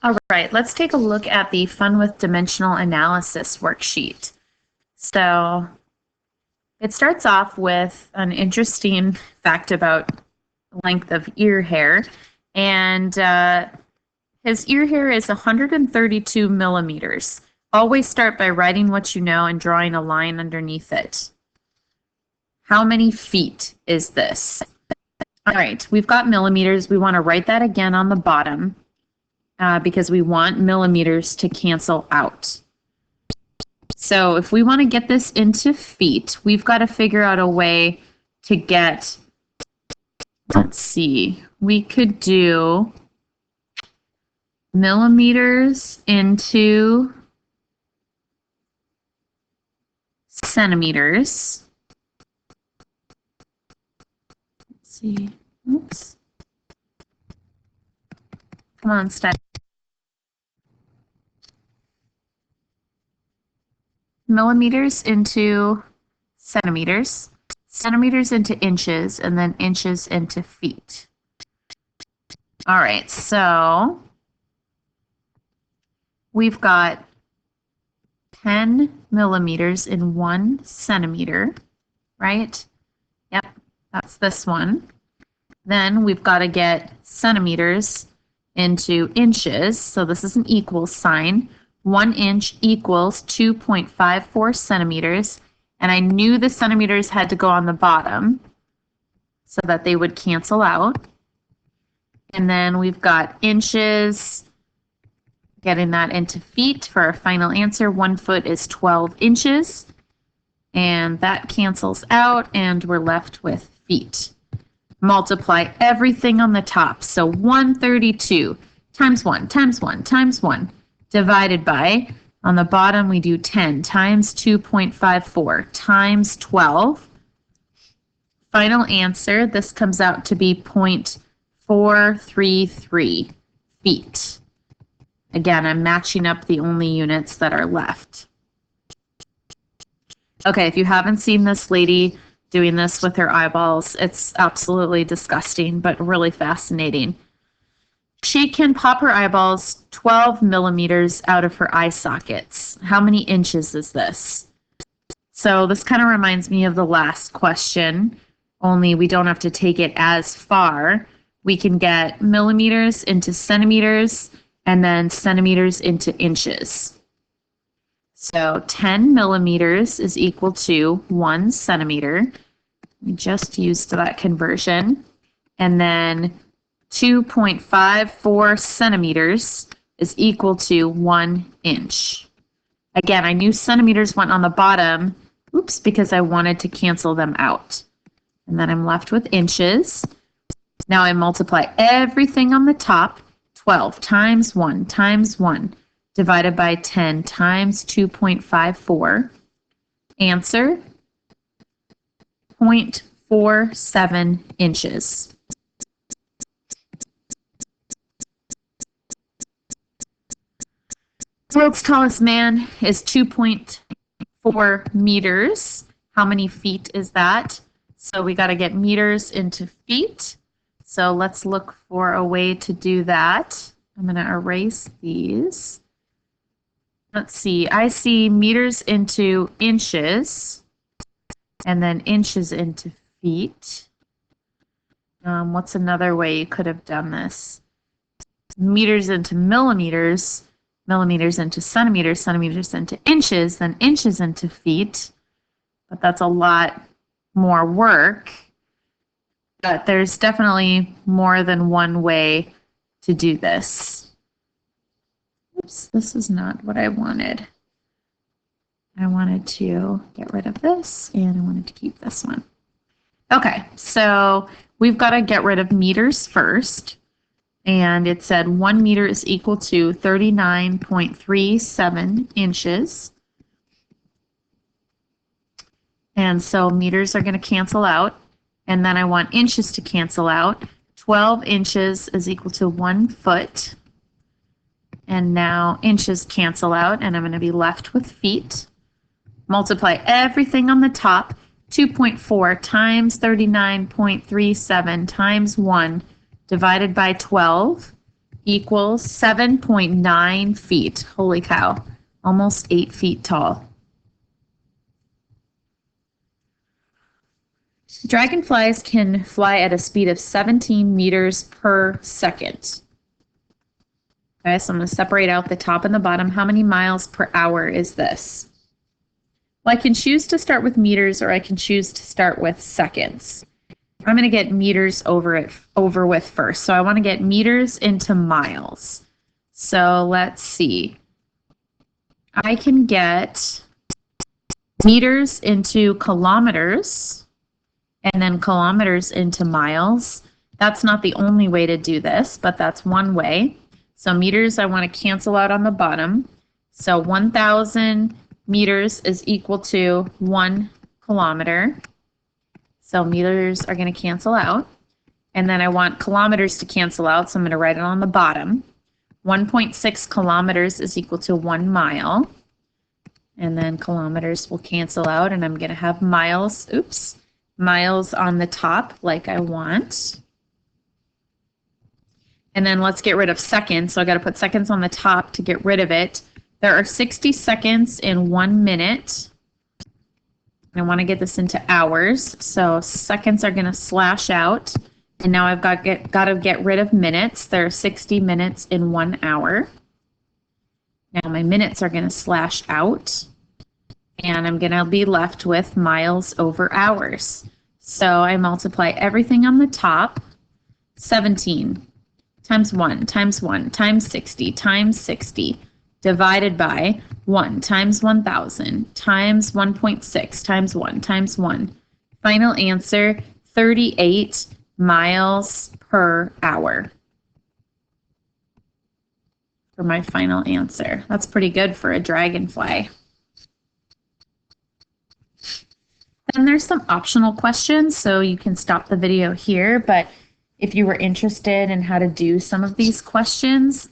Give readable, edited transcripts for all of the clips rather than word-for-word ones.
All right, let's take a look at the Fun with Dimensional Analysis worksheet. So it starts off with an interesting fact about the length of ear hair. And his ear hair is 132 millimeters. Always start by writing what you know and drawing a line underneath it. How many feet is this? All right, we've got millimeters. We want to write that again on the bottom because we want millimeters to cancel out. So if we want to get this into feet, we've got to figure out a way to get, let's see, we could do millimeters into centimeters. Let's see, oops. Come on, Steph. Millimeters into centimeters, centimeters into inches, and then inches into feet. All right, so we've got 10 millimeters in 1 centimeter, right? Yep, that's this one. Then we've got to get centimeters into inches, so this is an equal sign. 1 inch equals 2.54 centimeters, and I knew the centimeters had to go on the bottom so that they would cancel out. And then we've got inches, getting that into feet for our final answer. 1 foot is 12 inches, and that cancels out, and we're left with feet. Multiply everything on the top, so 132 times 1 times 1 times 1. Divided by, on the bottom we do 10 times 2.54 times 12. Final answer, this comes out to be 0.433 feet. Again, I'm matching up the only units that are left. Okay, if you haven't seen this lady doing this with her eyeballs, it's absolutely disgusting, but really fascinating. She can pop her eyeballs 12 millimeters out of her eye sockets. How many inches is this? So this kind of reminds me of the last question, only we don't have to take it as far. We can get millimeters into centimeters and then centimeters into inches. So 10 millimeters is equal to 1 centimeter. We just used that conversion. And then 2.54 centimeters is equal to 1 inch. Again, I knew centimeters went on the bottom, oops, because I wanted to cancel them out. And then I'm left with inches. Now I multiply everything on the top, 12 times 1 times 1, divided by 10 times 2.54. Answer, 0.47 inches. The world's tallest man is 2.4 meters. How many feet is that? So we got to get meters into feet. So let's look for a way to do that. I'm going to erase these. Let's see. I see meters into inches and then inches into feet. What's another way you could have done this? Meters into millimeters. Millimeters into centimeters, centimeters into inches, then inches into feet. But that's a lot more work. But there's definitely more than one way to do this. Oops, this is not what I wanted. I wanted to get rid of this, and I wanted to keep this one. Okay, so we've got to get rid of meters first. And it said 1 meter is equal to 39.37 inches. And so meters are going to cancel out. And then I want inches to cancel out. 12 inches is equal to 1 foot. And now inches cancel out, and I'm going to be left with feet. Multiply everything on the top. 2.4 times 39.37 times 1 divided by 12. equals 7.9 feet. Holy cow, almost 8 feet tall. Dragonflies can fly at a speed of 17 meters per second. Okay, so I'm going to separate out the top and the bottom. How many miles per hour is this? Well, I can choose to start with meters or I can choose to start with seconds. I'm going to get meters over with first. So I want to get meters into miles. So let's see. I can get meters into kilometers and then kilometers into miles. That's not the only way to do this, but that's one way. So meters I want to cancel out on the bottom. So 1,000 meters is equal to 1 kilometer. So meters are going to cancel out. And then I want kilometers to cancel out, so I'm going to write it on the bottom. 1.6 kilometers is equal to 1 mile. And then kilometers will cancel out, and I'm going to have miles, miles on the top like I want. And then let's get rid of seconds. So I got to put seconds on the top to get rid of it. There are 60 seconds in 1 minute. I want to get this into hours. So seconds are going to slash out. And now I've got to get rid of minutes. There are 60 minutes in 1 hour. Now my minutes are going to slash out. And I'm going to be left with miles over hours. So I multiply everything on the top. 17 times 1 times 1 times 60 times 60 divided by 1 times 1,000 times 1.6 times 1 times 1. Final answer, 38 miles per hour for my final answer. That's pretty good for a dragonfly. Then there's some optional questions, so you can stop the video here, but if you were interested in how to do some of these questions,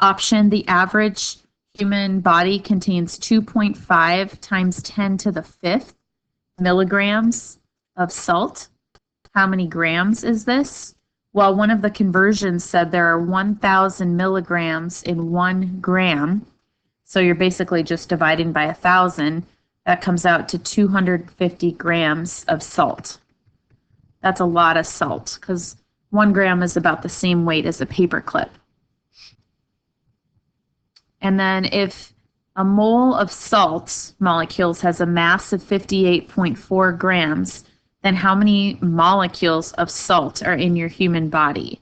option, the average human body contains 2.5 times 10 to the 5th milligrams of salt. How many grams is this? Well, one of the conversions said there are 1,000 milligrams in 1 gram. So you're basically just dividing by 1,000. That comes out to 250 grams of salt. That's a lot of salt because 1 gram is about the same weight as a paper clip. And then if a mole of salt molecules has a mass of 58.4 grams, then how many molecules of salt are in your human body?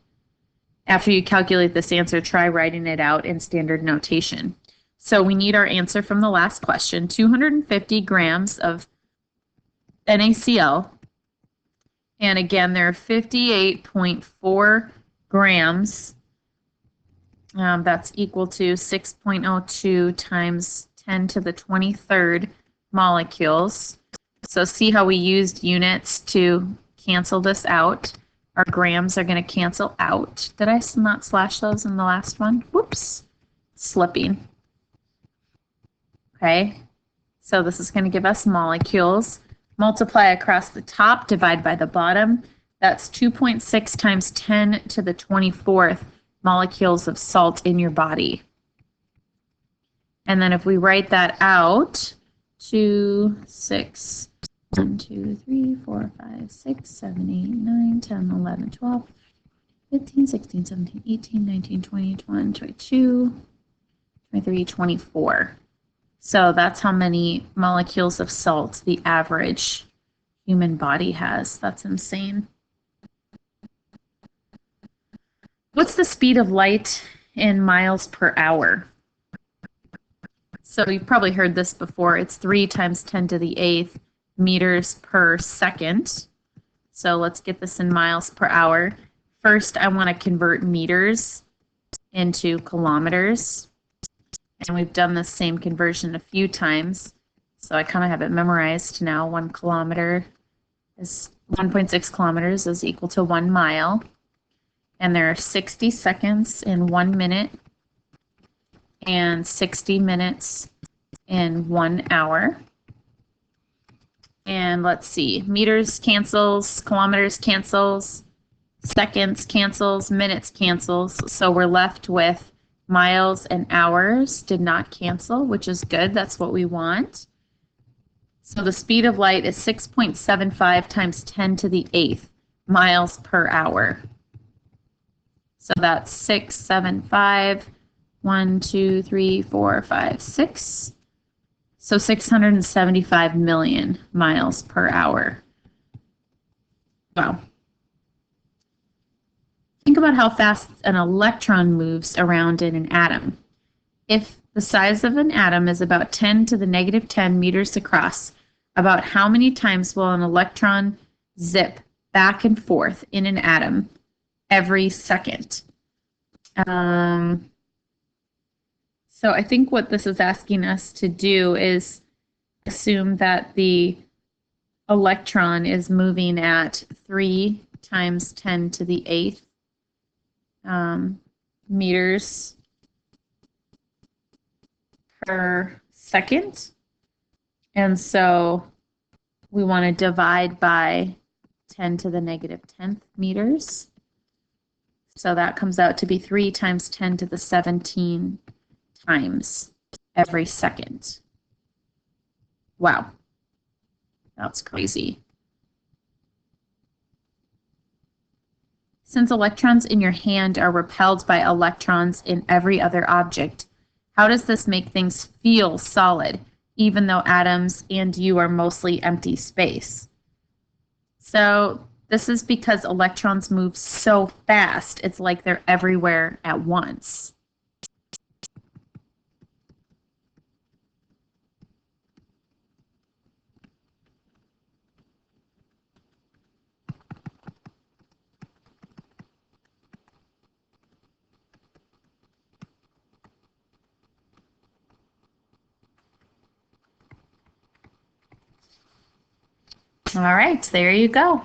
After you calculate this answer, try writing it out in standard notation. So we need our answer from the last question, 250 grams of NaCl. And again, there are 58.4 grams. That's equal to 6.02 times 10 to the 23rd molecules. So see how we used units to cancel this out. Our grams are going to cancel out. Did I not slash those in the last one? Whoops, slipping. Okay, so this is going to give us molecules. Multiply across the top, divide by the bottom. That's 2.6 times 10 to the 24th molecules of salt in your body. And then if we write that out, 2, 6, 1, 2, 3, 4, 5, 6, 7, 8, 9, 10, 11, 12, 15, 16, 17, 18, 19, 20, 21, 22, 23, 24. So that's how many molecules of salt the average human body has. That's insane. What's the speed of light in miles per hour? So you've probably heard this before. It's 3 times 10 to the 8th meters per second. So let's get this in miles per hour. First, I want to convert meters into kilometers. And we've done the same conversion a few times. So I kind of have it memorized now. 1 kilometer is 1.6 kilometers is equal to 1 mile. And there are 60 seconds in 1 minute and 60 minutes in 1 hour. And let's see, meters cancels, kilometers cancels. seconds cancels, minutes cancels. So we're left with miles and hours did not cancel, which is good. That's what we want. So the speed of light is 6.75 times 10 to the 8th miles per hour. So that's 675, 1, 2, 3, 4, 5, 6. So 675 million miles per hour. Wow. Think about how fast an electron moves around in an atom. If the size of an atom is about 10 to the negative 10 meters across, about how many times will an electron zip back and forth in an atom every second? So I think what this is asking us to do is assume that the electron is moving at 3 times 10 to the 8th meters per second. And so we want to divide by 10 to the negative 10th meters. So that comes out to be 3 times 10 to the 17 times every second. Wow. That's crazy. Since electrons in your hand are repelled by electrons in every other object, how does this make things feel solid, even though atoms and you are mostly empty space? So this is because electrons move so fast, it's like they're everywhere at once. All right, there you go.